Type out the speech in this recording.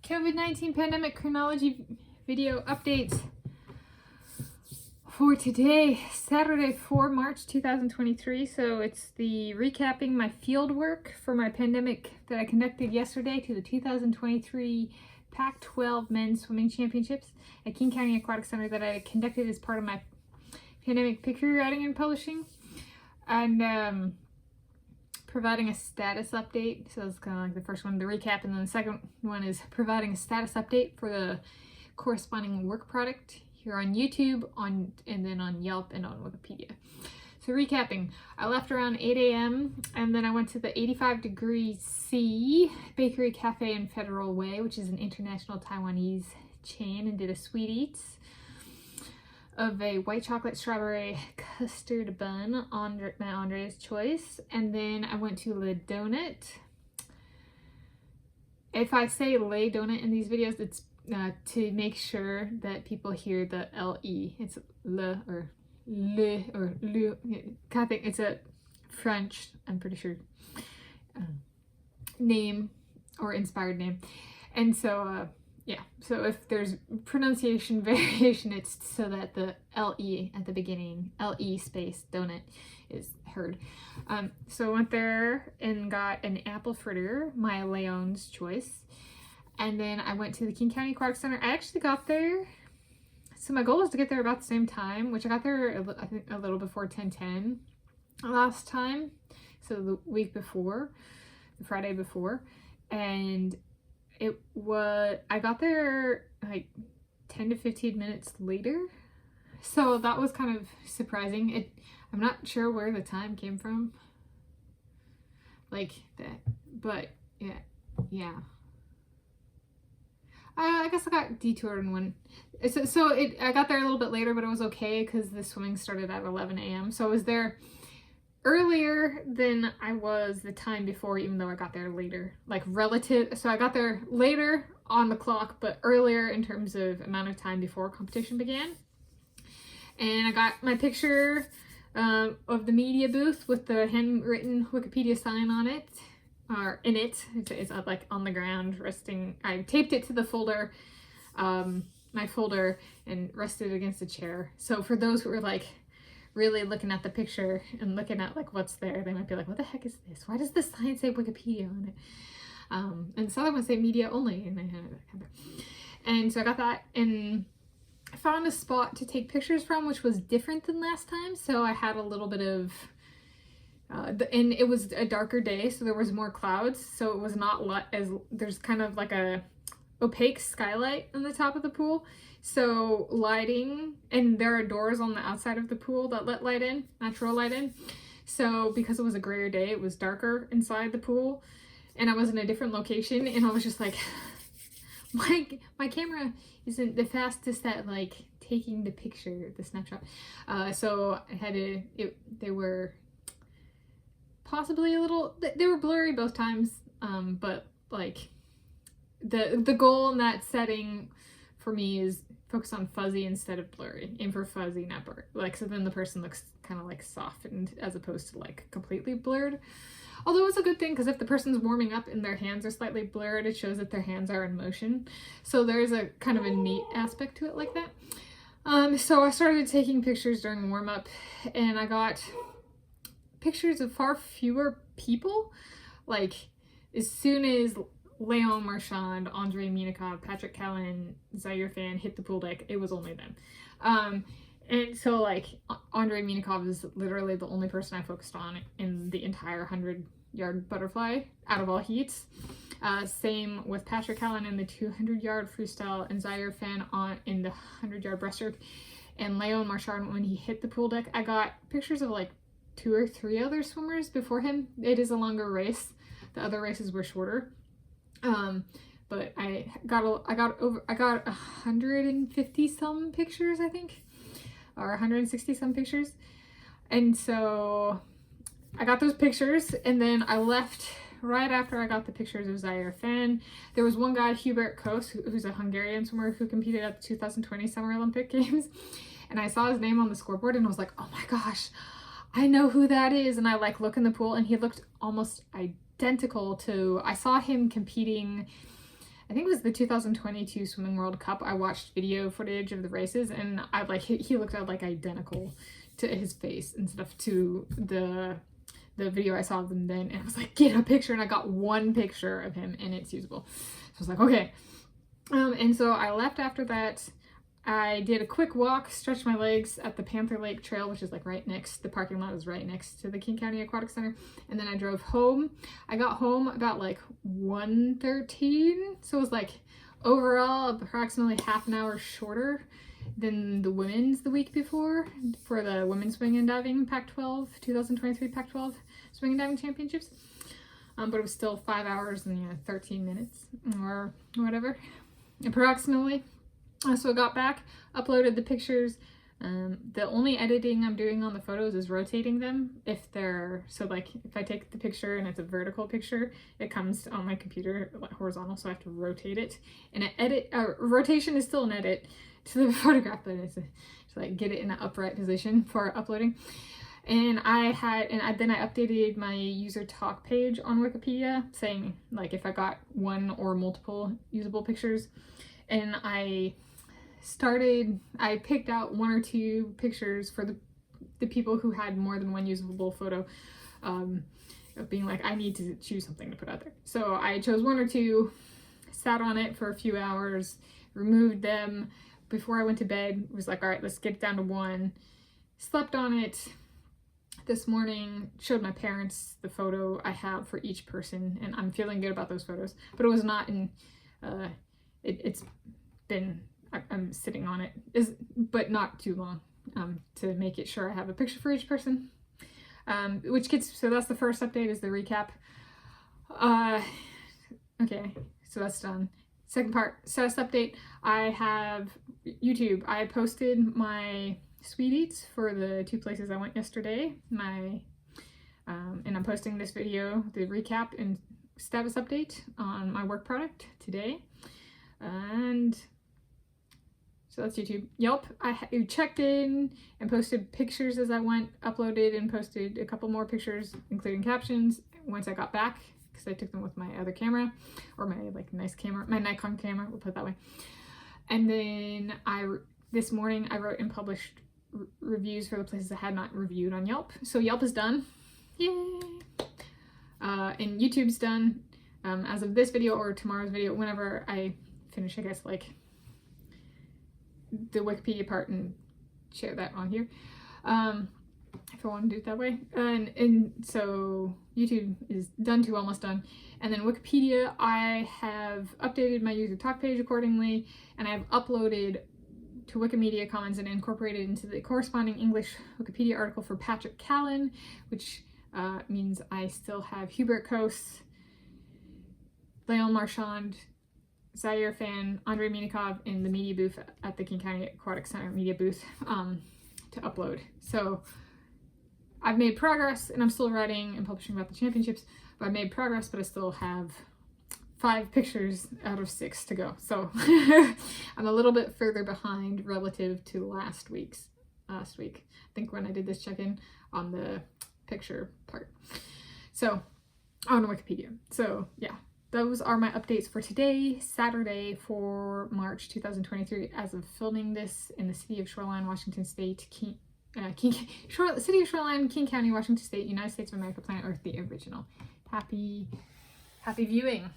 COVID-19 pandemic chronology video updates for today, Saturday, 4 March 2023. So it's the recapping my field work for my pandemic that I conducted yesterday to the 2023 Pac-12 Men's Swimming Championships at King County Aquatic Center that I conducted as part of my pandemic picture writing and publishing. And providing a status update. So that's kind of like the first one, the recap, and then the second one is providing a status update for the corresponding work product here on YouTube, and then on Yelp and on Wikipedia. So recapping, I left around 8 a.m. and then I went to the 85 Degrees C Bakery Cafe in Federal Way, which is an international Taiwanese chain, and did a sweet eats of a white chocolate strawberry custard bun on my Andre's choice. And then I went to Le Donut. If I say Le Donut in these videos, it's to make sure that people hear the L-E. It's Le or Le or Le. I think it's a French, I'm pretty sure, name or inspired name. And so yeah, so if there's pronunciation variation, it's so that the L-E at the beginning, L-E space donut, is heard. So I went there and got an apple fritter, my Leon's choice. And then I went to the King County Aquatic Center. I actually got there, so my goal was to get there about the same time, which I got there, I think, a little before 10:10 last time. So the week before, the Friday before. And I got there like 10 to 15 minutes later, so that was kind of surprising. I'm not sure where the time came from, like that, but yeah. I guess I got detoured in one. So I got there a little bit later, but it was okay because the swimming started at 11 a.m. So I was there earlier than I was the time before, even though I got there later, like relative. So I got there later on the clock, but earlier in terms of amount of time before competition began. And I got my picture of the media booth with the handwritten Wikipedia sign on it, or in it. It's like on the ground resting. I taped it to the folder, my folder, and rested against a chair. So for those who were like really looking at the picture and looking at like what's there, they might be like, what the heck is this? Why does this sign say Wikipedia on it? And this other one say media only, and I had that kind of. And so I got that, and I found a spot to take pictures from, which was different than last time. So I had a little bit of, and it was a darker day, so there was more clouds. So it was not there's kind of like a opaque skylight on the top of the pool. So lighting, and there are doors on the outside of the pool that let light in, natural light in. So because it was a grayer day, it was darker inside the pool, and I was in a different location, and I was just like, my camera isn't the fastest at like taking the picture, the snapshot. So I had to, they were possibly a little, they were blurry both times, but like the goal in that setting for me is focus on fuzzy instead of blurry. Aim for fuzzy, not blurry. Like, so then the person looks kind of like softened as opposed to like completely blurred. Although it's a good thing, because if the person's warming up and their hands are slightly blurred, it shows that their hands are in motion. So there's a kind of a neat aspect to it like that. So I started taking pictures during warm-up, and I got pictures of far fewer people. Like, as soon as Leon Marchand, Andre Minikov, Patrick Callan, Zaire Fan hit the pool deck, it was only them. And so like Andre Minikov is literally the only person I focused on in the entire 100-yard butterfly out of all heats. Same with Patrick Callan in the 200-yard freestyle, and Zaire Fan in the 100-yard breaststroke. And Leon Marchand, when he hit the pool deck, I got pictures of like 2 or 3 other swimmers before him. It is a longer race. The other races were shorter. But I got 150 some pictures, I think, or 160 some pictures. And so I got those pictures, and then I left right after I got the pictures of Zaire Fan. There was one guy, Hubert Kos, who's a Hungarian swimmer who competed at the 2020 Summer Olympic Games. And I saw his name on the scoreboard, and I was like, oh my gosh, I know who that is. And I like look in the pool, and he looked almost identical to, I saw him competing I think it was the 2022 Swimming World Cup. I watched video footage of the races, and I like he looked like identical to his face and stuff to the video I saw of them then, and I was like, get a picture, and I got one picture of him, and it's usable. So I was like, okay. And so I left after that. I did a quick walk, stretched my legs at the Panther Lake Trail, which is like right next, the parking lot is right next to the King County Aquatic Center. And then I drove home. I got home about like 1:13. So it was like overall approximately half an hour shorter than the women's the week before for the Women's Swing and Diving Pac-12, 2023 Pac-12 Swing and Diving Championships. But it was still 5 hours and 13 minutes or whatever, approximately. So I got back, uploaded the pictures. The only editing I'm doing on the photos is rotating them. If I take the picture and it's a vertical picture, it comes on my computer like horizontal, so I have to rotate it. And rotation is still an edit to the photograph, but it's to like get it in an upright position for uploading. And then I updated my user talk page on Wikipedia saying like if I got one or multiple usable pictures, and I picked out one or two pictures for the people who had more than one usable photo, of being like, I need to choose something to put out there. So I chose one or two, sat on it for a few hours, removed them before I went to bed, was like, all right, let's get it down to one, slept on it. This morning, showed my parents the photo I have for each person, and I'm feeling good about those photos, but it was not in, I'm sitting on it, but not too long, to make it sure I have a picture for each person. So that's the first update, is the recap. Okay, so that's done. Second part, status update. I have YouTube. I posted my sweet eats for the 2 places I went yesterday. And I'm posting this video, the recap and status update on my work product today. And so that's YouTube. Yelp, I checked in and posted pictures as I went, uploaded and posted a couple more pictures, including captions, once I got back, because I took them with my other camera, or my like nice camera, my Nikon camera, we'll put it that way. And then this morning I wrote and published reviews for the places I had not reviewed on Yelp. So Yelp is done. Yay! And YouTube's done as of this video or tomorrow's video, whenever I finish, I guess, like the Wikipedia part and share that on here, if I want to do it that way. And so YouTube is done too, almost done. And then Wikipedia, I have updated my user talk page accordingly, and I've uploaded to Wikimedia Commons and incorporated into the corresponding English Wikipedia article for Patrick Callan, which means I still have Hubert Coase, Leon Marchand, Zaire Fan, Andrei Minikov in the media booth at the King County Aquatic Center media booth to upload. So I've made progress, and I'm still writing and publishing about the championships, but I made progress, but I still have 5 pictures out of 6 to go. So I'm a little bit further behind relative to last week. I think when I did this check-in on the picture part. So on Wikipedia. So yeah. Those are my updates for today, Saturday, for March 2023, as of filming this in the city of Shoreline, Washington State, city of Shoreline, King County, Washington State, United States of America, planet Earth, the original. Happy viewing.